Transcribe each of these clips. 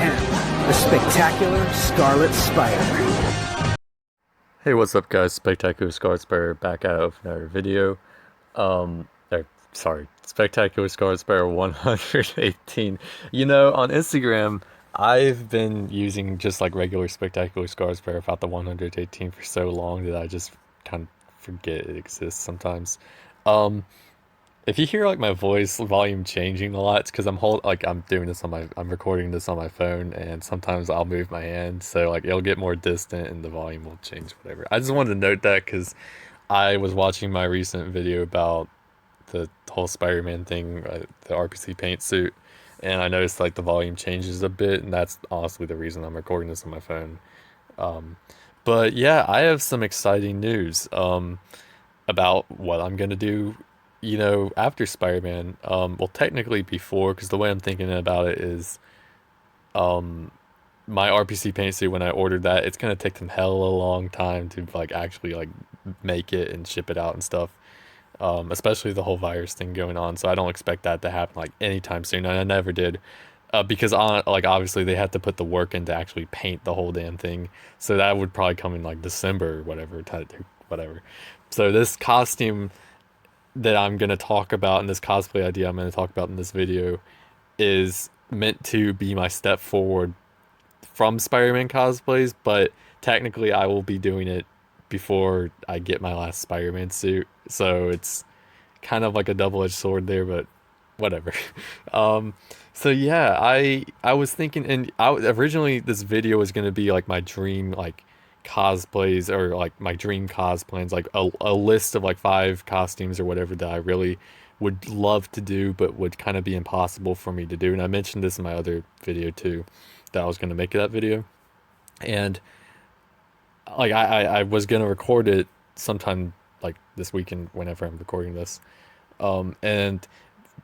am the spectacular Scarlet Spider. Hey, what's up, guys? Spectacular Scarlet Spider back out of another video. Spectacular Scarlet Spider 118. On Instagram, I've been using just like regular Spectacular Scarlet Spider without the 118 for so long that I just kind of forget it exists sometimes. Um, if you hear like my voice volume changing a lot, it's because I'm recording this on my phone, and sometimes I'll move my hand, so like it'll get more distant and the volume will change, whatever. I just wanted to note that because I was watching my recent video about the whole Spider-Man thing, the RPC paint suit, and I noticed like the volume changes a bit, and that's honestly the reason I'm recording this on my phone. Um, but yeah, I have some exciting news. About what I'm gonna do, after Spider-Man. Well, technically before, because the way I'm thinking about it is, um, my RPC paint suit when I ordered that, it's gonna take them hella long time to like actually like make it and ship it out and stuff. Especially the whole virus thing going on, so I don't expect that to happen like anytime soon, and I never did. Because on like obviously they had to put the work in to actually paint the whole damn thing, so that would probably come in like December or whatever, whatever. So this costume that I'm gonna talk about, and this cosplay idea I'm gonna talk about in this video, is meant to be my step forward from Spider-Man cosplays, but technically I will be doing it before I get my last Spider-Man suit. So it's kind of like a double-edged sword there, but whatever. Um, so yeah, I was thinking, and originally this video was gonna be like my dream like cosplays, or like my dream cosplays, like a list of like 5 costumes or whatever that I really would love to do, but would kind of be impossible for me to do. And I mentioned this in my other video too, that I was gonna make that video, and like I was gonna record it sometime like this weekend whenever I'm recording this. And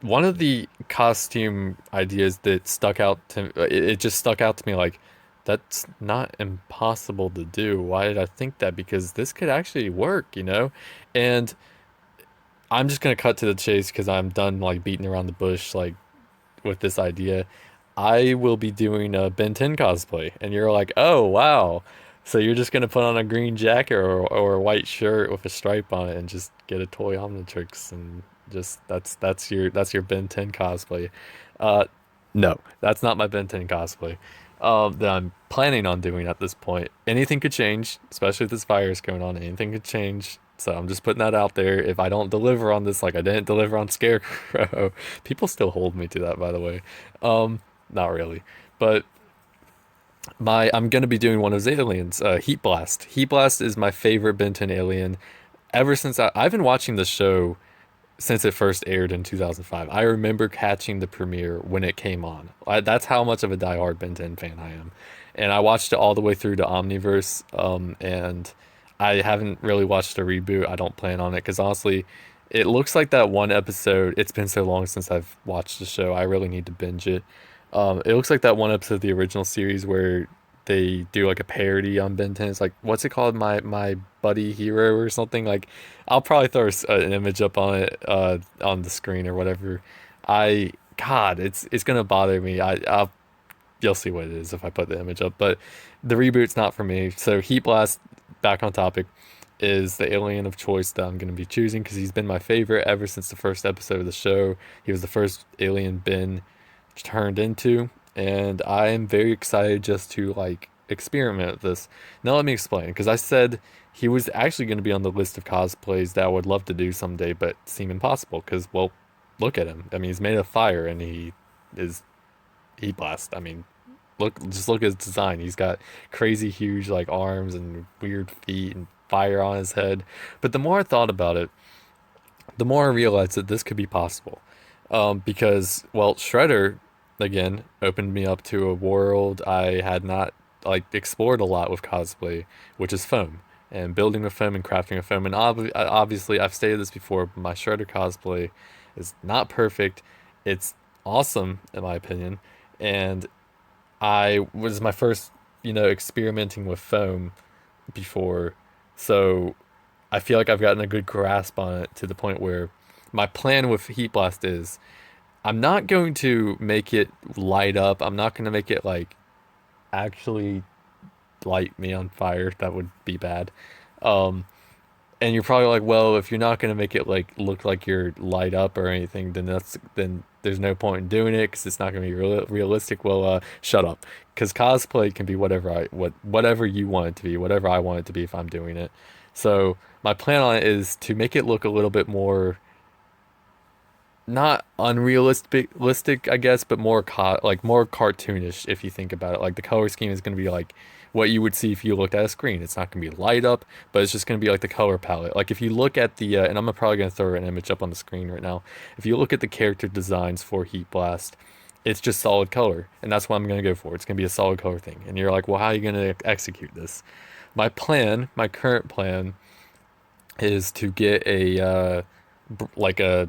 one of the costume ideas that stuck out to it just stuck out to me like that's not impossible to do. Why did I think that? Because this could actually work. And I'm just gonna cut to the chase because I'm done like beating around the bush like with this idea. I will be doing a Ben 10 cosplay, and you're like, oh wow. So you're just gonna put on a green jacket or a white shirt with a stripe on it and just get a toy Omnitrix, and just that's your Ben 10 cosplay. Uh, no, that's not my Ben 10 cosplay. That I'm planning on doing at this point. Anything could change, especially with this virus going on. Anything could change. So I'm just putting that out there. If I don't deliver on this, like I didn't deliver on Scarecrow, people still hold me to that, by the way. Not really, but I'm gonna be doing one of his aliens, Heat Blast. Heat Blast is my favorite Benton alien. Ever since I've been watching the show since it first aired in 2005. I remember catching the premiere when it came on. That's how much of a diehard Ben 10 fan I am. And I watched it all the way through to Omniverse, and I haven't really watched a reboot. I don't plan on it because honestly, it looks like that one episode. It's been so long since I've watched the show. I really need to binge it. It looks like that one episode of the original series where they do like a parody on Ben 10. It's like, what's it called? My Buddy Hero or something. Like, I'll probably throw an image up on it on the screen or whatever. God, it's gonna bother me. I'll You'll see what it is if I put the image up. But the reboot's not for me. So Heat Blast, back on topic, is the alien of choice that I'm gonna be choosing because he's been my favorite ever since the first episode of the show. He was the first alien Ben turned into, and I am very excited just to like experiment with this. Now let me explain, because I said he was actually going to be on the list of cosplays that I would love to do someday, but seem impossible because, well, look at him. I mean, he's made of fire and he is Heat Blast. I mean, look at his design. He's got crazy huge like arms and weird feet and fire on his head. But the more I thought about it, the more I realized that this could be possible. Because, well, Shredder, again, opened me up to a world I had not, like, explored a lot with cosplay, which is foam, and building with foam and crafting with foam. And obviously, I've stated this before, but my Shredder cosplay is not perfect. It's awesome, in my opinion, and I was my first, experimenting with foam before, so I feel like I've gotten a good grasp on it to the point where my plan with Heat Blast is I'm not going to make it light up. I'm not going to make it like actually light me on fire. That would be bad. Um, and you're probably like, well, if you're not gonna make it like look like you're light up or anything, then there's no point in doing it because it's not gonna be realistic. Well, shut up, because cosplay can be whatever you want it to be, whatever I want it to be if I'm doing it. So my plan on it is to make it look a little bit more not unrealistic, I guess, but like more cartoonish if you think about it. Like the color scheme is going to be like what you would see if you looked at a screen. It's not going to be light up, but it's just going to be like the color palette. Like if you look at the, and I'm probably going to throw an image up on the screen right now. If you look at the character designs for Heat Blast, it's just solid color, and that's what I'm going to go for. It's going to be a solid color thing. And you're like, well, how are you going to execute this? My current plan, is to get like a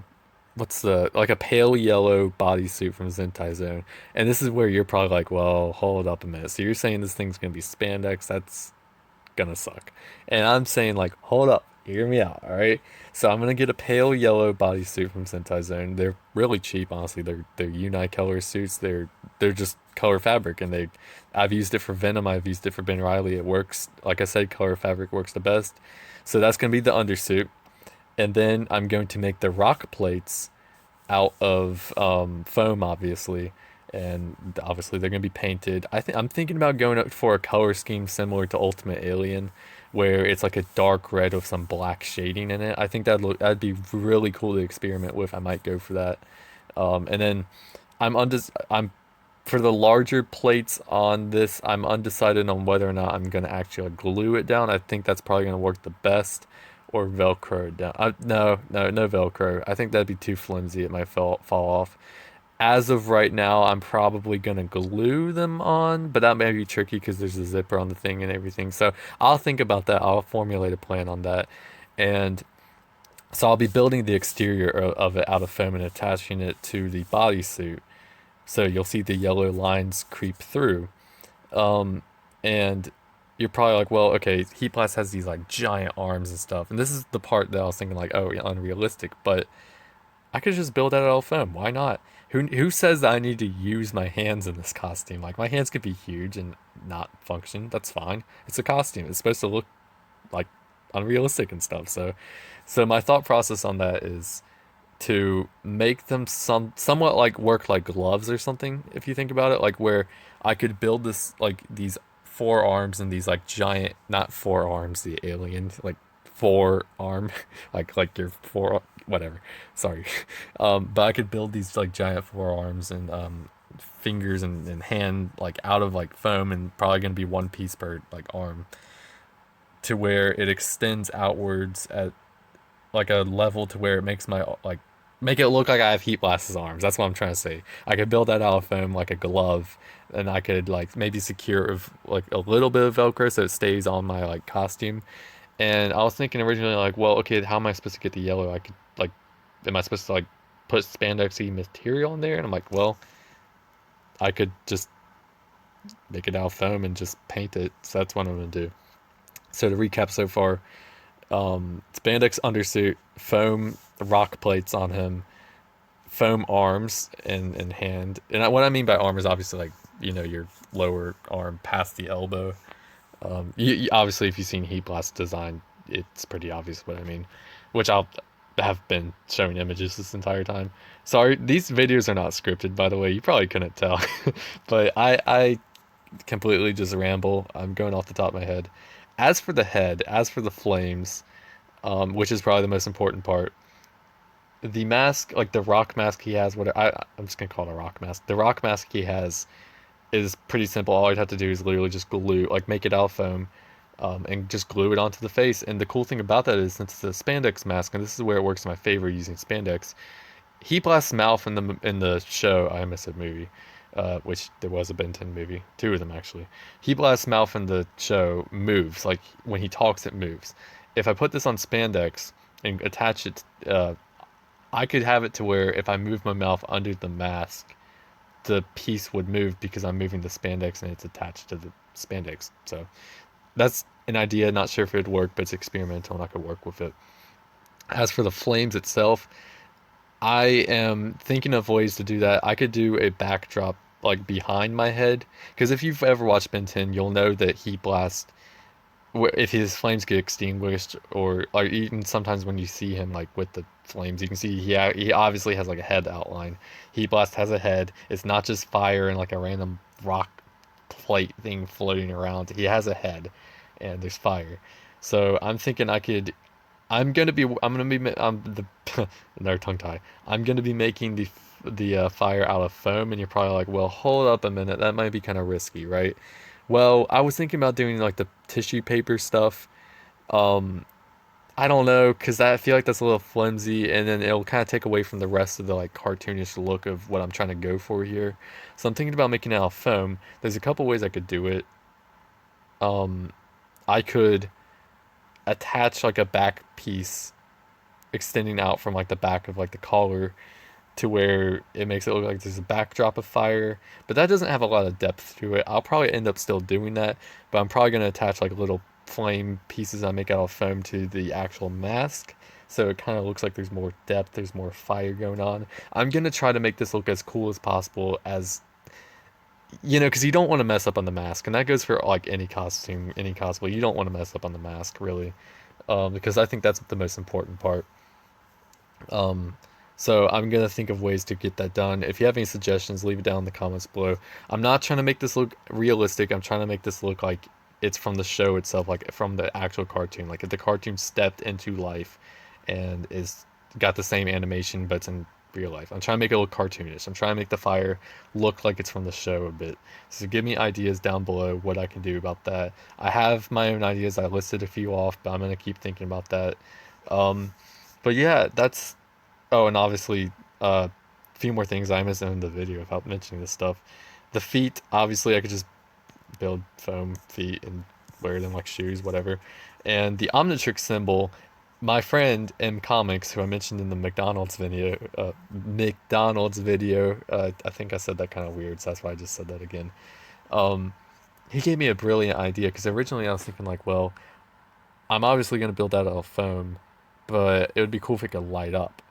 what's the like a pale yellow bodysuit from Zentai Zone. And this is where you're probably like, well, hold up a minute. So you're saying this thing's gonna be spandex? That's gonna suck. And I'm saying like, hold up, hear me out, all right? So I'm gonna get a pale yellow bodysuit from Sentai Zone. They're really cheap, honestly. They're unicolor suits. They're just color fabric, and I've used it for Venom. I've used it for Ben Riley. It works. Like I said, color fabric works the best. So that's gonna be the undersuit, and then I'm going to make the rock plates out of foam, obviously, and obviously they're gonna be painted. I'm thinking about going up for a color scheme similar to Ultimate Alien, where it's like a dark red with some black shading in it. I think that'd be really cool to experiment with. I might go for that. And then I'm for the larger plates on this, I'm undecided on whether or not I'm gonna actually glue it down. I think that's probably gonna work the best, or Velcro it down. No Velcro. I think that'd be too flimsy. It might fall off. As of right now, I'm probably gonna glue them on, but that may be tricky because there's a zipper on the thing and everything. So I'll think about that. I'll formulate a plan on that, and so I'll be building the exterior of it out of foam and attaching it to the bodysuit. So you'll see the yellow lines creep through. And you're probably like, well, okay, Heat Blast has these like giant arms and stuff. And this is the part that I was thinking like, oh, yeah, unrealistic. But I could just build that out of foam. Why not? Who says that I need to use my hands in this costume? Like my hands could be huge and not function. That's fine. It's a costume. It's supposed to look like unrealistic and stuff. So my thought process on that is to make them somewhat like work like gloves or something, if you think about it, like where I could build this like these forearms and these like giant, not forearms, the alien like forearm like your fore whatever, sorry. But I could build these like giant forearms and fingers and hand like out of like foam, and probably gonna be one piece per like arm, to where it extends outwards at like a level to where it makes my like make it look like I have Heat Blast's arms. That's what I'm trying to say. I could build that out of foam like a glove, and I could like maybe secure of like a little bit of Velcro so it stays on my like costume. And I was thinking originally like, well, okay, how am I supposed to get the yellow? I could like, am I supposed to like put spandexy material in there? And I'm like, well, I could just make it out of foam and just paint it. So that's what I'm gonna do. So to recap so far, spandex undersuit, foam rock plates on him, foam arms and hand. And what I mean by arm is obviously like, your lower arm past the elbow. Obviously, if you've seen Heat Blast design, it's pretty obvious what I mean, which I'll have been showing images this entire time. Sorry, these videos are not scripted, by the way. You probably couldn't tell, but I completely just ramble. I'm going off the top of my head. As for the head, as for the flames, which is probably the most important part, the mask, like the rock mask he has, I'm just gonna call it a rock mask. The rock mask he has is pretty simple. All I'd have to do is literally just glue, like make it out of foam, and just glue it onto the face. And the cool thing about that is, since it's a spandex mask, and this is where it works in my favor using spandex, Heat Blast's mouth in the show, I almost said movie, which there was a Ben 10 movie, two of them actually. Heat Blast's mouth in the show moves, like when he talks, it moves. If I put this on spandex and attach it, I could have it to where if I move my mouth under the mask, the piece would move because I'm moving the spandex and it's attached to the spandex. So that's an idea. Not sure if it'd work, but it's experimental and I could work with it. As for the flames itself, I am thinking of ways to do that. I could do a backdrop like behind my head. Because if you've ever watched Ben 10, you'll know that Heat Blast, if his flames get extinguished, or like even sometimes when you see him like with the flames, you can see he obviously has like a head outline. Heat Blast has a head. It's not just fire and like a random rock plate thing floating around. He has a head, and there's fire. So I'm thinking I could. I'm the no tongue tie. I'm gonna be making the fire out of foam, and you're probably like, well, hold up a minute, that might be kind of risky, right? Well, I was thinking about doing like the tissue paper stuff. Um, I don't know, cause I feel like that's a little flimsy, and then it'll kind of take away from the rest of the like cartoonish look of what I'm trying to go for here. So I'm thinking about making it out of foam. There's a couple ways I could do it. Um, I could attach like a back piece extending out from like the back of like the collar to where it makes it look like there's a backdrop of fire, but that doesn't have a lot of depth to it. I'll probably end up still doing that, but I'm probably going to attach like little flame pieces I make out of foam to the actual mask. So it kind of looks like there's more depth, there's more fire going on. I'm going to try to make this look as cool as possible, as because you don't want to mess up on the mask, and that goes for like any costume, any cosplay. You don't want to mess up on the mask, really, because I think that's the most important part. Um, so I'm gonna think of ways to get that done. If you have any suggestions, leave it down in the comments below. I'm not trying to make this look realistic. I'm trying to make this look like it's from the show itself, like from the actual cartoon. Like if the cartoon stepped into life and is got the same animation, but it's in real life. I'm trying to make it look cartoonish. I'm trying to make the fire look like it's from the show a bit. So give me ideas down below what I can do about that. I have my own ideas. I listed a few off, but I'm gonna keep thinking about that. Um, but yeah, that's Oh, and obviously, a few more things I missed in the video without mentioning this stuff. The feet, obviously, I could just build foam feet and wear them like shoes, whatever. And the Omnitrix symbol, my friend M Comics, who I mentioned in the McDonald's video, I think I said that kind of weird, so that's why I just said that again. Um, he gave me a brilliant idea because originally I was thinking like, well, I'm obviously gonna build that out of foam, but it would be cool if it could light up.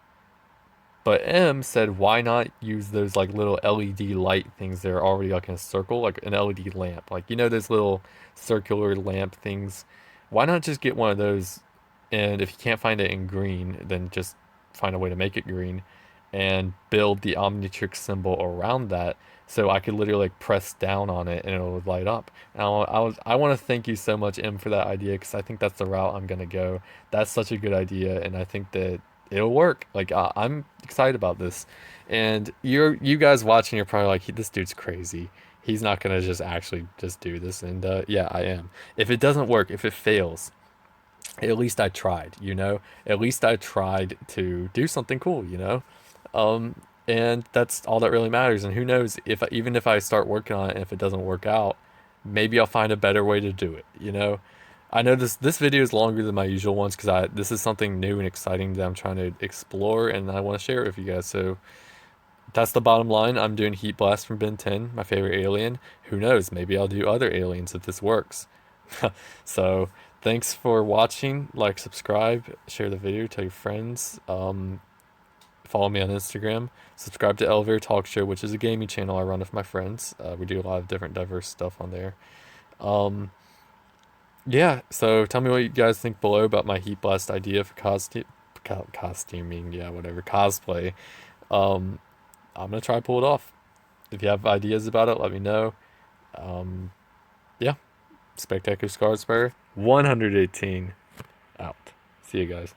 But M said, why not use those like little LED light things that are already like in a circle, like an LED lamp, like those little circular lamp things. Why not just get one of those? And if you can't find it in green, then just find a way to make it green, and build the Omnitrix symbol around that, so I could literally like press down on it and it would light up. And I want to thank you so much, M, for that idea, because I think that's the route I'm gonna go. That's such a good idea, and I think that it'll work. Like I'm excited about this, and you guys watching, you're probably like, this dude's crazy. He's not gonna just actually just do this, and yeah, I am. If it doesn't work, if it fails, at least I tried. At least I tried to do something cool. Um, and that's all that really matters. And who knows, if even if I start working on it and if it doesn't work out, maybe I'll find a better way to do it. I know this video is longer than my usual ones because I this is something new and exciting that I'm trying to explore, and I want to share it with you guys. So that's the bottom line. I'm doing Heat Blast from Ben 10, my favorite alien. Who knows? Maybe I'll do other aliens if this works. So thanks for watching. Like, subscribe, share the video, tell your friends. Follow me on Instagram. Subscribe to Elevator Talk Show, which is a gaming channel I run with my friends. We do a lot of different diverse stuff on there. Um, yeah, so tell me what you guys think below about my Heat Blast idea for costuming, yeah, whatever, cosplay. Um, I'm gonna try to pull it off. If you have ideas about it, let me know. Um, yeah, Spectacular Scarlet Spare 118 out. See you guys.